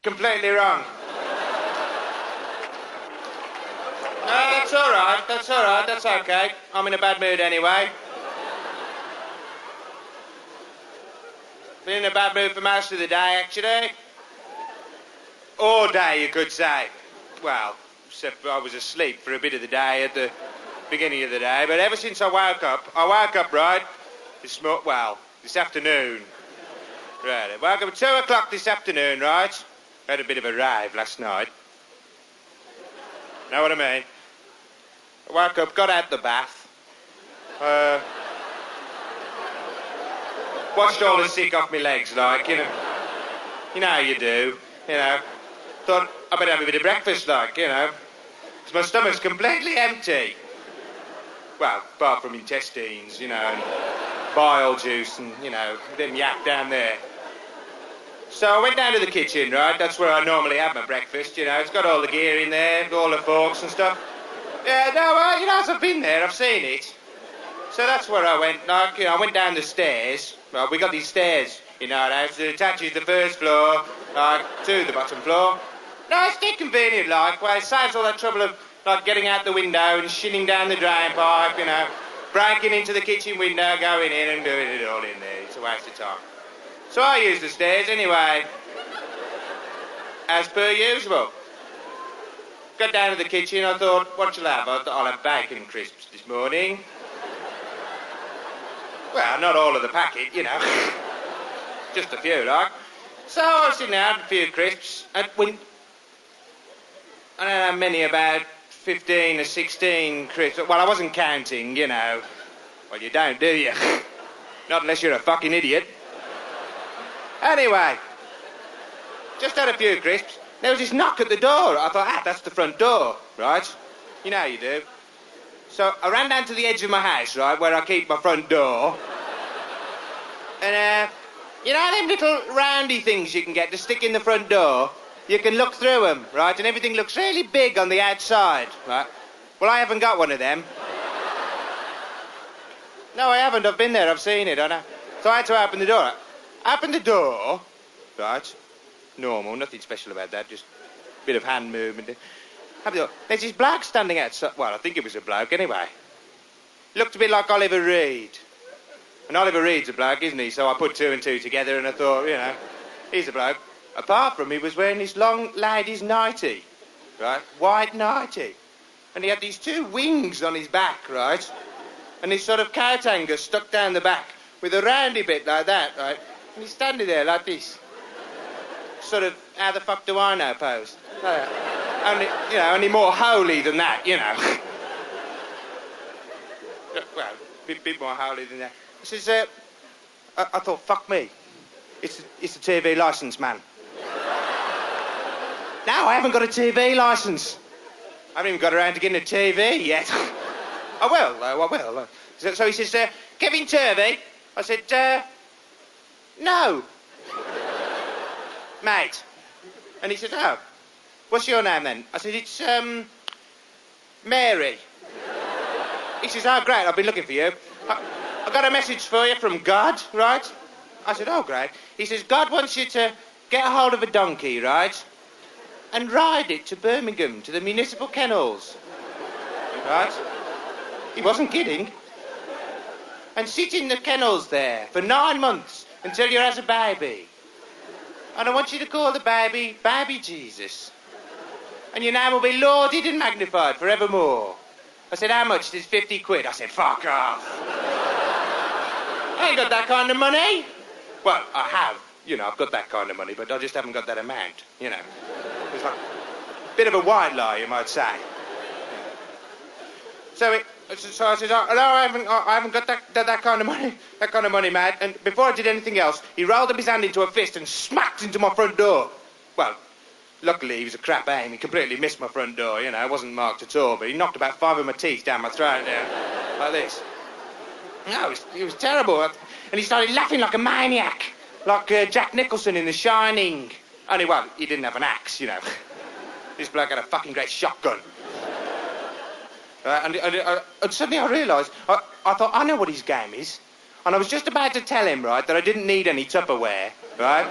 Completely wrong. No, that's all right, that's okay. I'm in a bad mood anyway. Been in a bad mood for most of the day, actually. All day, you could say. Well, except I was asleep for a bit of the day at the beginning of the day, but ever since I woke up, right, this afternoon. Right, I woke up at 2 o'clock this afternoon, right? Had a bit of a rave last night. Know what I mean? I woke up, got out the bath, washed all the sick off my legs, like, you know how you do, thought I better have a bit of breakfast, like, 'cause my stomach's completely empty. Well, apart from intestines, and bile juice and, them yak down there. So I went down to the kitchen, right? That's where I normally have my breakfast, It's got all the gear in there, all the forks and stuff. Yeah, no, as I've been there, I've seen it. So that's where I went, like, I went down the stairs. Well, we got these stairs in our house that attaches the first floor, to the bottom floor. No, it's dead convenient, like, well, it saves all that trouble of, like, getting out the window and shinning down the drain pipe, breaking into the kitchen window, going in and doing it all in there. It's a waste of time. So I use the stairs anyway, as per usual. Got down to the kitchen, I thought, what shall I have? I thought I'll have bacon crisps this morning. Well, not all of the packet, just a few, like. So I was sitting there, had a few crisps, and when... I don't know how many, about 15 or 16 crisps. Well, I wasn't counting, Well, you don't, do you? Not unless you're a fucking idiot. Anyway, just had a few crisps. There was this knock at the door. I thought, that's the front door, right? You know how you do. So I ran down to the edge of my house, right, where I keep my front door. And, them little roundy things you can get to stick in the front door? You can look through them, right, and everything looks really big on the outside, right? Well, I haven't got one of them. No, I haven't. I've been there. I've seen it, I know. So I had to open the door. Open the door, right? Normal, nothing special about that, just a bit of hand movement. Open the door. There's this bloke standing outside. Well, I think it was a bloke anyway. Looked a bit like Oliver Reed. And Oliver Reed's a bloke, isn't he? So I put two and two together and I thought, he's a bloke. Apart from he was wearing this long lady's nightie, right? White nightie. And he had these two wings on his back, right? And this sort of coat hanger stuck down the back with a roundy bit like that, right? And he's standing there like this. Sort of, how the fuck do I know pose? Like that. Only more holy than that, Well, a bit more holy than that. I says, I thought, fuck me. It's the TV licence, man. No, I haven't got a TV licence. I haven't even got around to getting a TV yet. I will, though, I will. So he says, Kevin Turvey? I said, no. Mate. And he said, oh, what's your name then? I said, it's, Mary. He says, oh, great, I've been looking for you. I got a message for you from God, right? I said, oh, great. He says, God wants you to get a hold of a donkey, right? And ride it to Birmingham, to the municipal kennels. Right? He wasn't kidding. And sit in the kennels there for 9 months until you has a baby. And I want you to call the baby, Baby Jesus. And your name will be lauded and magnified forevermore. I said, how much? There's 50 quid. I said, fuck off. I ain't got that kind of money. Well, I have. I've got that kind of money, but I just haven't got that amount, It's like a bit of a white lie, you might say. So I said, oh, no, I haven't got that kind of money, mate. And before I did anything else, he rolled up his hand into a fist and smacked into my front door. Well, luckily he was a crap aim. He completely missed my front door, It wasn't marked at all, but he knocked about 5 of my teeth down my throat there, like this. No, it was terrible. And he started laughing like a maniac, like Jack Nicholson in The Shining. Only, well, he didn't have an axe, This bloke had a fucking great shotgun. And suddenly I realised, I thought, I know what his game is. And I was just about to tell him, right, that I didn't need any Tupperware, right?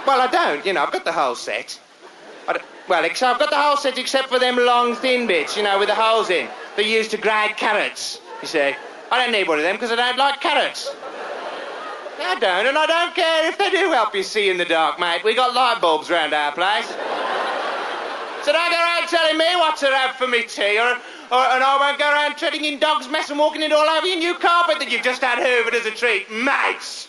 Well, I don't, I've got the whole set. I've got the whole set except for them long, thin bits, with the holes in. They used to grate carrots, you see. I don't need one of them because I don't like carrots. I don't, and I don't care if they do help you see in the dark, mate. We got light bulbs round our place. So don't go around telling me what to have for me tea, and I won't go around treading in dog's mess and walking it all over your new carpet that you've just had hoovered as a treat, mates.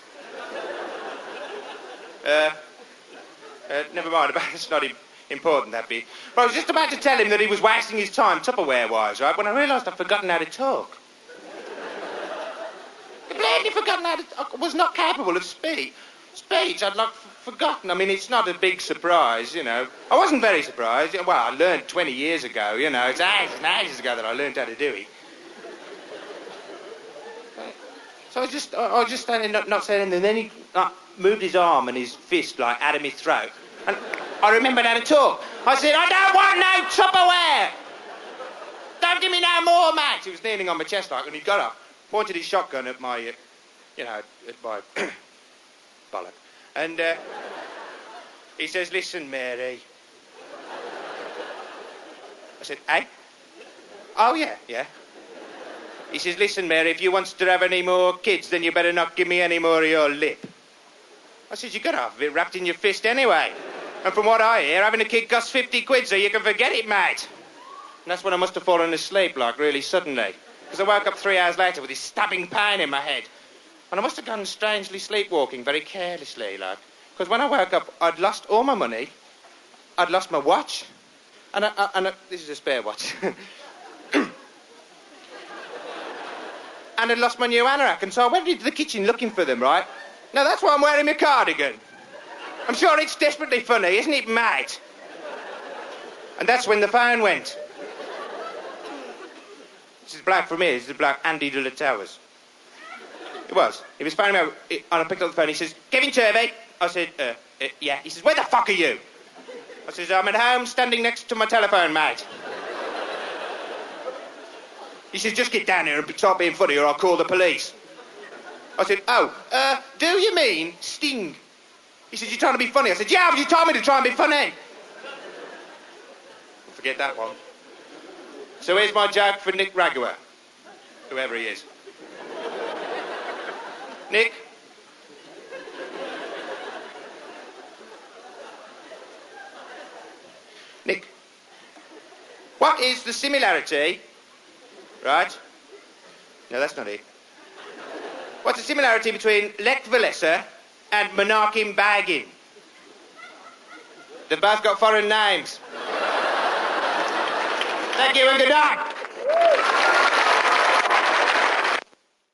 Never mind about it. It's not important, that bit. But I was just about to tell him that he was wasting his time Tupperware-wise, right, when I realised I'd forgotten how to talk. Completely forgotten how to... I was not capable of speech. I'd forgotten. I mean, it's not a big surprise, I wasn't very surprised. Well, I learned 20 years ago, It's ages and ages ago that I learned how to do it. So I was just standing, not saying anything, and then he moved his arm and his fist, out of my throat. And I remembered how to talk. I said, I don't want no Tupperware! Don't give me no more, mate! He was kneeling on my chest, and he got up, pointed his shotgun at my, at my bollock. And he says, listen, Mary. I said, eh? Oh, yeah. He says, listen, Mary, if you want to have any more kids, then you better not give me any more of your lip. I said, you got half of it wrapped in your fist anyway. And from what I hear, having a kid costs 50 quid, so you can forget it, mate. And that's when I must have fallen asleep, really suddenly. Because I woke up 3 hours later with this stabbing pain in my head. And I must have gone strangely sleepwalking, very carelessly, Because when I woke up, I'd lost all my money, I'd lost my watch, and this is a spare watch. And I'd lost my new anorak, and so I went into the kitchen looking for them, right? Now, that's why I'm wearing my cardigan. I'm sure it's desperately funny, isn't it, mate? And that's when the phone went. This is black from here. This is black Andy de la Towers. It was. He was phoning me out, and I picked up the phone. He says, Kevin Turvey. I said, yeah. He says, where the fuck are you? I says, I'm at home standing next to my telephone, mate. He says, just get down here and start being funny or I'll call the police. I said, do you mean Sting? He said, you're trying to be funny. I said, yeah, but you told me to try and be funny. Forget that one. So here's my joke for Nicaragua, whoever he is. Nick? Nick, what is the similarity, right? No, that's not it. What's the similarity between Lech Walesa and Menachem Begin? They've both got foreign names. Thank you and good night.